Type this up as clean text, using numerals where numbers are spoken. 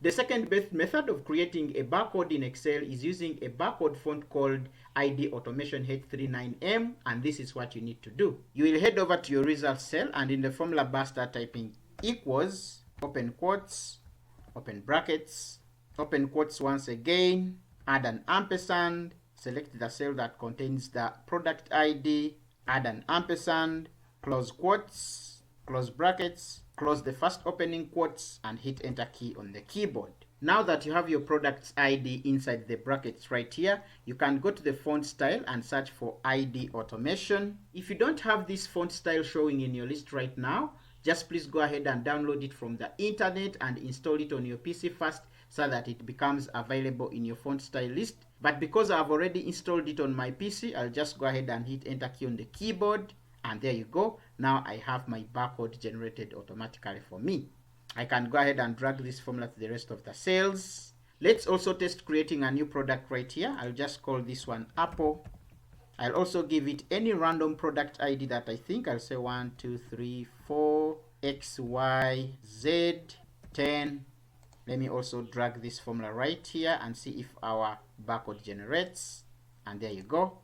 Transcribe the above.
The second best method of creating a barcode in Excel is using a barcode font called ID Automation H39M, and this is what you need to do. You will head over to your results cell and in the formula bar start typing equals, open quotes, open brackets, open quotes once again, add an ampersand, select the cell that contains the product ID, add an ampersand, close quotes, close brackets, close the first opening quotes and hit enter key on the keyboard. Now that you have your product's ID inside the brackets right here, you can go to the font style and search for ID Automation. If you don't have this font style showing in your list right now, just please go ahead and download it from the internet and install it on your PC first so that it becomes available in your font style list. But because I've already installed it on my PC, I'll just go ahead and hit enter key on the keyboard. And there you go. Now I have my barcode generated automatically for me. I can go ahead and drag this formula to the rest of the cells. Let's also test creating a new product right here. I'll just call this one Apple. I'll also give it any random product ID that I think. I'll say 1, 2, 3, 4, X, Y, Z, 10. Let me also drag this formula right here and see if our barcode generates. And there you go.